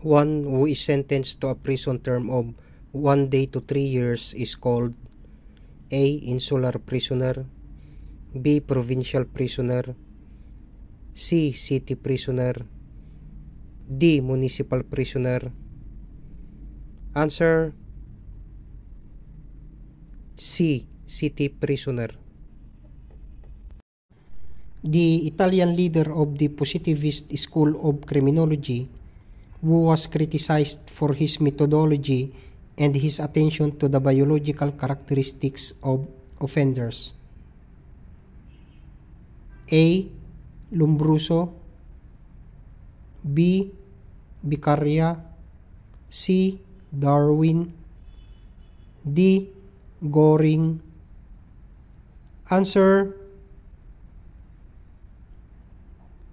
One who is sentenced to a prison term of 1 day to 3 years is called A. Insular prisoner, B. Provincial prisoner, C. City prisoner, D. Municipal prisoner. Answer C. City prisoner. The Italian leader of the positivist school of criminology, who was criticized for his methodology and his attention to the biological characteristics of offenders. A. Lombroso, B. Beccaria, C. Darwin, D. Goring. Answer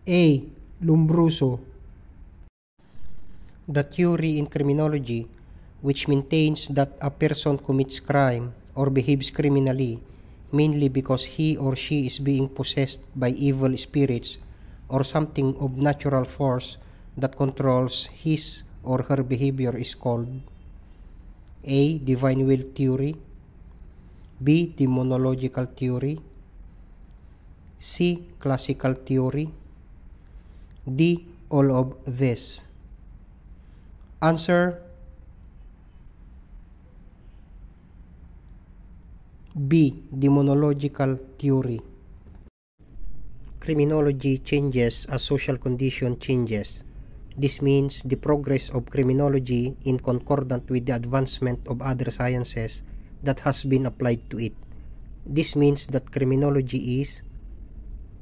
A. Lombroso. The theory in criminology, which maintains that a person commits crime or behaves criminally mainly because he or she is being possessed by evil spirits or something of natural force that controls his or her behavior, is called A. Divine will theory, B. Demonological theory, C. Classical theory, D. All of this. Answer B. Demonological theory. Criminology changes as social condition changes. This means the progress of criminology in concordant with the advancement of other sciences that has been applied to it. This means that criminology is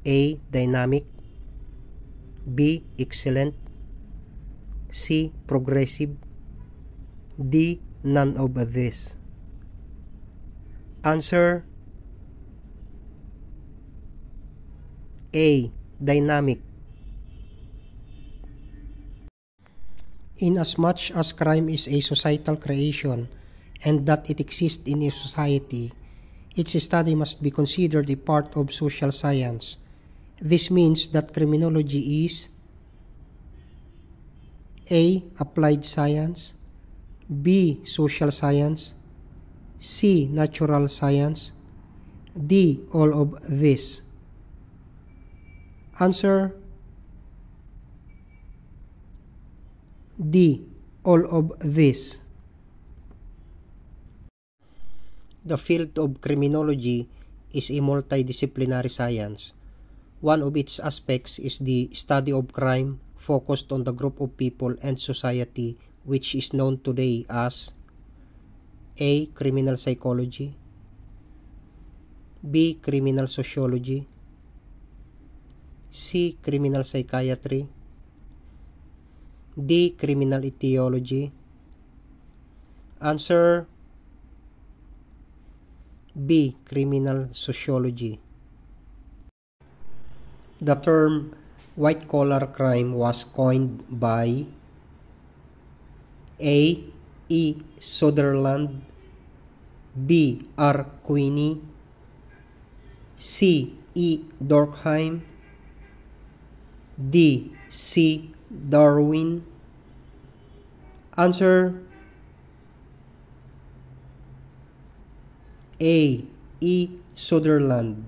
A. Dynamic, B. Excellent, C. Progressive, D. None of this. Answer A. Dynamic. Inasmuch as crime is a societal creation and that it exists in a society, its study must be considered a part of social science. This means that criminology is A. Applied science, B. Social science, C. Natural science, D. All of this. Answer D. All of this. The field of criminology is a multidisciplinary science. One of its aspects is the study of crime, focused on the group of people and society which is known today as A. Criminal psychology, B. Criminal sociology, C. Criminal psychiatry, D. Criminal etiology. Answer B. Criminal sociology. The term white-collar crime was coined by A. E. Sutherland, B. R. Queeny, C. E. Durkheim, D. C. Darwin. Answer A. E. Sutherland.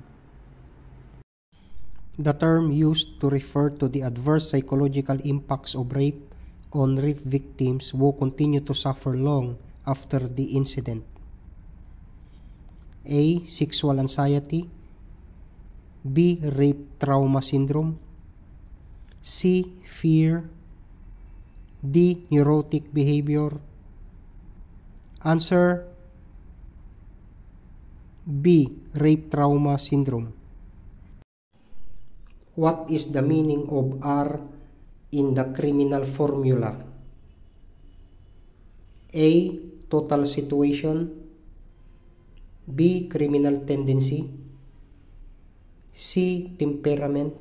The term used to refer to the adverse psychological impacts of rape on rape victims who continue to suffer long after the incident. A. Sexual anxiety, B. Rape trauma syndrome, C. Fear, D. Neurotic behavior. Answer B. Rape trauma syndrome. What is the meaning of R in the criminal formula? A. Total situation, B. Criminal tendency, C. Temperament,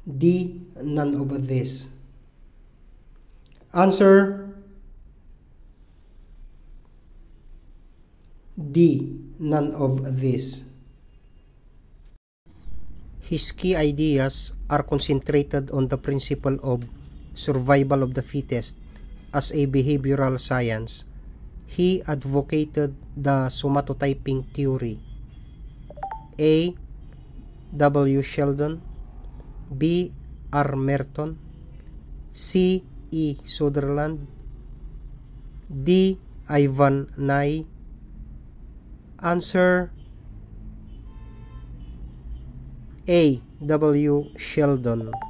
D. None of this. Answer D. None of this. His key ideas are concentrated on the principle of survival of the fittest as a behavioral science. He advocated the somatotyping theory. A. W. Sheldon, B. R. Merton, C. E. Sutherland, D. Ivan Nye. Answer A. W. Sheldon.